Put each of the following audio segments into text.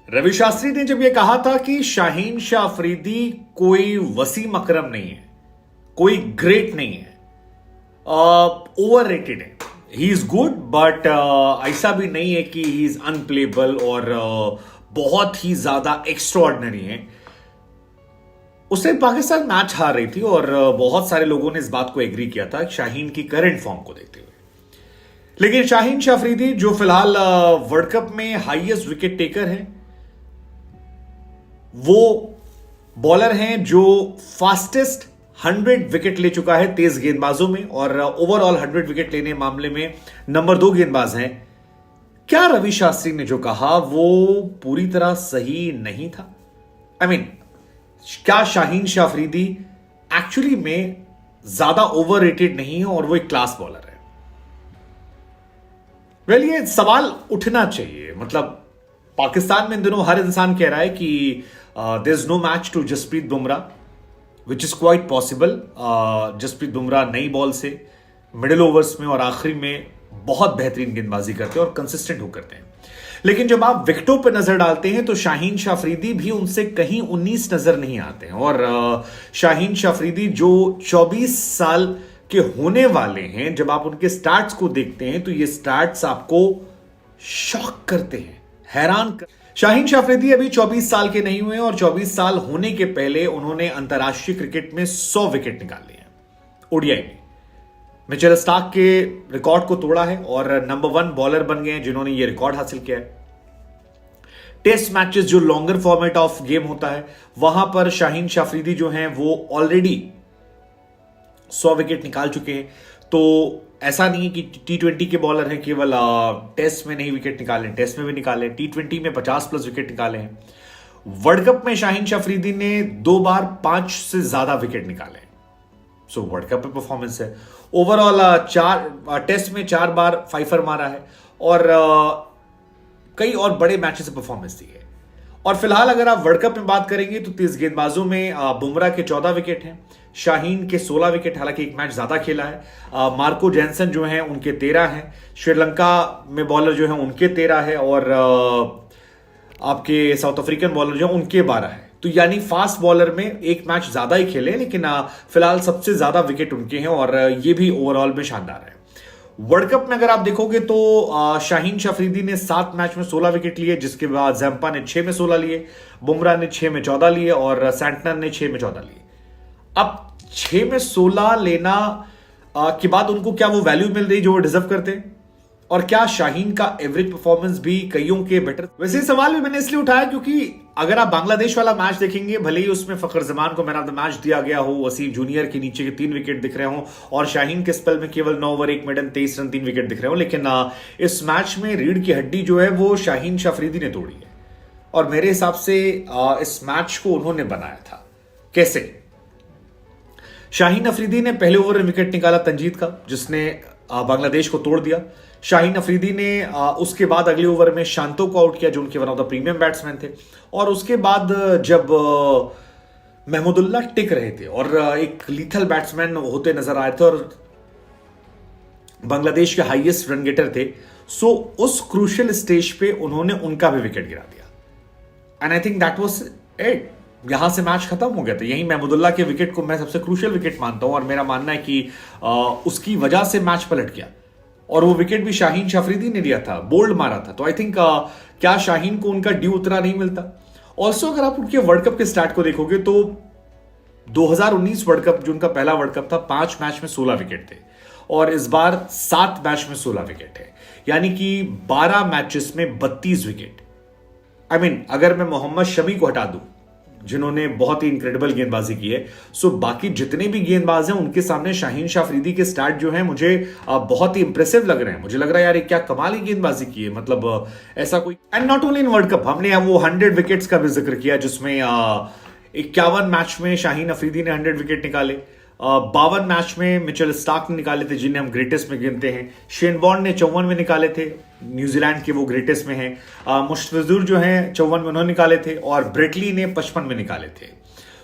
रवि शास्त्री ने जब यह कहा था कि शाहीन शाह अफरीदी कोई वसीम अकरम नहीं है, कोई ग्रेट नहीं है, ओवर रेटेड है, ही इज गुड बट ऐसा भी नहीं है कि ही इज अनप्लेबल और बहुत ही ज्यादा एक्स्ट्राऑर्डिनरी है। उससे पाकिस्तान मैच हार रही थी और बहुत सारे लोगों ने इस बात को एग्री किया था शाहीन की करंट फॉर्म को देखते हुए। लेकिन शाहीन शाह अफरीदी जो फिलहाल वर्ल्ड कप में हाईएस्ट विकेट टेकर हैं, वो बॉलर हैं जो फास्टेस्ट 100 विकेट ले चुका है तेज गेंदबाजों में और ओवरऑल 100 विकेट लेने मामले में नंबर 2 गेंदबाज हैं। क्या रवि शास्त्री ने जो कहा वो पूरी तरह सही नहीं था? आई मीन, क्या शाहीन शाह अफरीदी एक्चुअली में ज्यादा ओवररेटेड नहीं है और वो एक क्लास बॉलर है? वेल, ये सवाल उठना चाहिए। मतलब पाकिस्तान में इन दिनों हर इंसान कह रहा है कि there is no match to Jasprit Bumrah, which is quite possible. Jasprit Bumrah नई बॉल से मिडिल ओवर्स में और आखिरी में बहुत बेहतरीन गेंदबाजी करते हैं और कंसिस्टेंट हो करते हैं। लेकिन जब आप विकेटों पर नजर डालते हैं तो शाहीन शाह अफरीदी भी उनसे कहीं 19 नजर नहीं आते हैं। और शाहीन शाह अफरीदी जो 24 साल के होने वाले हैं, जब आप उनके स्टार्ट्स को देखते हैं तो ये स्टार्ट्स आपको शॉक करते हैं, हैरान कर। शाहीन शाह अफरीदी अभी 24 साल के नहीं हुए और 24 साल होने के पहले उन्होंने अंतरराष्ट्रीय क्रिकेट में 100 विकेट निकाल लिए हैं ओडीआई में। मिचेल स्टार्क के रिकॉर्ड को तोड़ा है और नंबर 1 बॉलर बन गए हैं जिन्होंने यह रिकॉर्ड हासिल किया है। टेस्ट मैचेस जो लॉन्गर फॉर्मेट ऑफ गेम होता है, वहां पर शाहीन शाह अफरीदी जो हैं वो ऑलरेडी 100 विकेट निकाल चुके हैं। तो ऐसा नहीं है कि T20 के बॉलर हैं केवल टेस्ट में नहीं विकेट निकाले, टेस्ट में भी निकाले, T20 में 50+ विकेट निकाले हैं। वर्ल्ड कप में शाहीन शाह अफरीदी ने 2 बार 5 से ज्यादा विकेट निकाले। सो वर्ल्ड कप में परफॉर्मेंस है। ओवरऑल टेस्ट में 4 बार 5 मारा है और कई और बड़े मैचेस से परफॉर्मेंस दी है। और फिलहाल अगर आप वर्ल्ड कप में बात करेंगे तो 30 गेंदबाजों में बुमराह के 14 विकेट हैं, शाहीन के 16 विकेट, हालांकि एक मैच ज्यादा खेला है। मार्को जैनसन जो हैं उनके 13 हैं, श्रीलंका में बॉलर जो हैं उनके 13 है और आपके साउथ अफ्रीकन बॉलर जो हैं उनके 12 है। तो यानी फास्ट बॉलर में एक मैच ज्यादा ही खेले, लेकिन फिलहाल सबसे ज्यादा विकेट उनके हैं और ये भी ओवरऑल में शानदार है। वर्ल्ड कप में अगर आप देखोगे तो शाहीन शाह अफरीदी ने 7 मैच में 16 विकेट लिए, जिसके बाद जैम्पा ने 6 में 16 लिए, बुमराह ने 6 में 14 लिए और सैंटनर ने 6 में 14 लिए। अब 6 में 16 लेना के बाद उनको क्या वो वैल्यू मिल रही जो वो डिजर्व करते हैं? और क्या शाहीन का एवरेज परफॉर्मेंस भी कईयों के बेटर? वैसे सवाल भी मैंने इसलिए उठाया क्योंकि अगर आप बांग्लादेश वाला मैच देखेंगे, भले ही उसमें फखर जमान को मैन ऑफ द मैच दिया गया हो, वसीम जूनियर के नीचे के 3 विकेट दिख रहे हो और शाहीन के स्पेल में केवल 9 ओवर 1 मिडन 23 रन 3 विकेट दिख रहे हो, लेकिन इस मैच में रीढ़ की हड्डी जो है वो शाहीन शाह अफरीदी ने तोड़ी है। और मेरे हिसाब से इस मैच को उन्होंने बनाया था। कैसे? शाहीन अफरीदी ने पहले ओवर में विकेट निकाला तंजीद का, जिसने बांग्लादेश को तोड़ दिया। शाहीन अफरीदी ने उसके बाद अगले ओवर में शांतो को आउट किया जो उनके one of the premium batsman थे। और उसके बाद जब महमूदुल्लाह टिक रहे थे और एक लीथल बैट्समैन होते नजर आए थे और बांग्लादेश के हाईएस्ट रन गेटर थे, सो उस क्रूशियल स्टेज पे उन्होंने उनका भी विकेट गिरा दिया। And I think that was it. यहां से मैच खत्म हो गया था। यही महमूदुल्लाह के विकेट को मैं सबसे क्रूशियल विकेट मानता हूं और मेरा मानना है कि उसकी वजह से मैच पलट गया और वो विकेट भी शाहीन शाह अफरीदी ने लिया था, बोल्ड मारा था। तो आई थिंक क्या शाहीन को उनका ड्यू उतना नहीं मिलता? ऑल्सो अगर आप उनके वर्ल्ड कप के स्टार्ट को देखोगे तो 2019 वर्ल्ड कप जो उनका पहला वर्ल्ड कप था, 5 मैच में 16 विकेट थे और इस बार 7 मैच में 16 विकेट है, यानी कि 12 मैचेस में 32 विकेट। आई मीन, अगर मैं मोहम्मद शमी को हटा दूं जिन्होंने बहुत ही इनक्रेडिबल गेंदबाजी की है, सो बाकी जितने भी गेंदबाज हैं उनके सामने शाहीन शाह अफरीदी के स्टार्ट जो है मुझे बहुत ही इंप्रेसिव लग रहे हैं। मुझे लग रहा है यार क्या कमाल की गेंदबाजी की है। मतलब ऐसा कोई, and not only in world cup, हमने वो 100 विकेट्स का भी जिक्र किया जिसमें 51 मैच में शाहीन अफरीदी ने 100 विकेट निकाले। 52 मैच में मिचेल स्टार्क ने निकाले थे जिन्हें हम ग्रेटेस्ट में गिनते हैं। शेन बॉन्ड ने 54 में निकाले थे, न्यूजीलैंड के वो ग्रेटेस्ट में हैं। मुश्ताफिजुर जो हैं 54 में उन्होंने निकाले थे और ब्रेटली ने 55 में निकाले थे।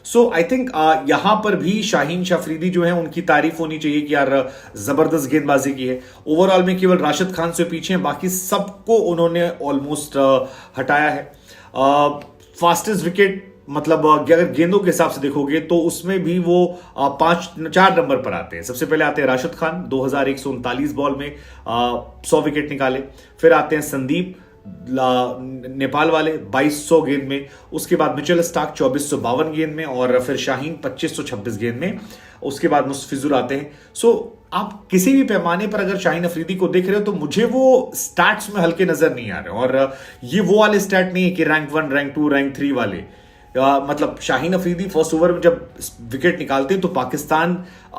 सो आई थिंक यहां पर भी शाहीन अफरीदी जो है उनकी तारीफ होनी चाहिए कि यार जबरदस्त गेंदबाजी की है। ओवरऑल में केवल राशिद खान से पीछे हैं, बाकी सबको उन्होंने ऑलमोस्ट हटाया है। फास्टेस्ट विकेट मतलब अगर गेंदों के हिसाब से देखोगे तो उसमें भी वो 4 नंबर पर आते हैं। सबसे पहले आते हैं राशिद खान 2139 बॉल में 100 विकेट निकाले। फिर आते हैं संदीप नेपाल वाले 2200 गेंद में। उसके बाद मिचेल स्टार्क 2452 गेंद में, और फिर शाहीन 2526 गेंद में। उसके बाद मुस्तफिजुर आते हैं। सो आप किसी भी पैमाने पर अगर शाहीन अफरीदी को देख रहे हो तो मुझे वो स्टैट्स में हल्के नजर नहीं आ रहे, और ये वो वाले स्टैट नहीं है कि रैंक 1, रैंक 2, रैंक 3 वाले। मतलब शाहीन अफरीदी फर्स्ट ओवर में जब विकेट निकालते हैं तो पाकिस्तान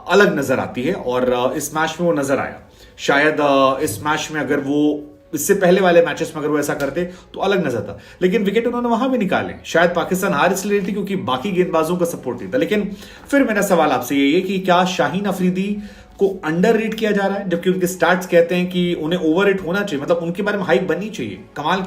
अलग नजर आती है, और इस मैच में वो नजर आया। शायद इस मैच में अगर वो इससे पहले वाले मैचेस में अगर वो ऐसा करते तो अलग नजर था, लेकिन विकेट उन्होंने वहां भी निकाले। शायद पाकिस्तान हार इसलिए थी क्योंकि बाकी गेंदबाजों का सपोर्ट नहीं था। लेकिन फिर मेरा सवाल आपसे यही है कि क्या शाहीन अफरीदी को अंडर रेट किया जा रहा है, जबकि उनके स्टार्ट्स कहते हैं कि उन्हें ओवर रेट होना चाहिए, मतलब उनके बारे में हाइप बननी चाहिए। कमाल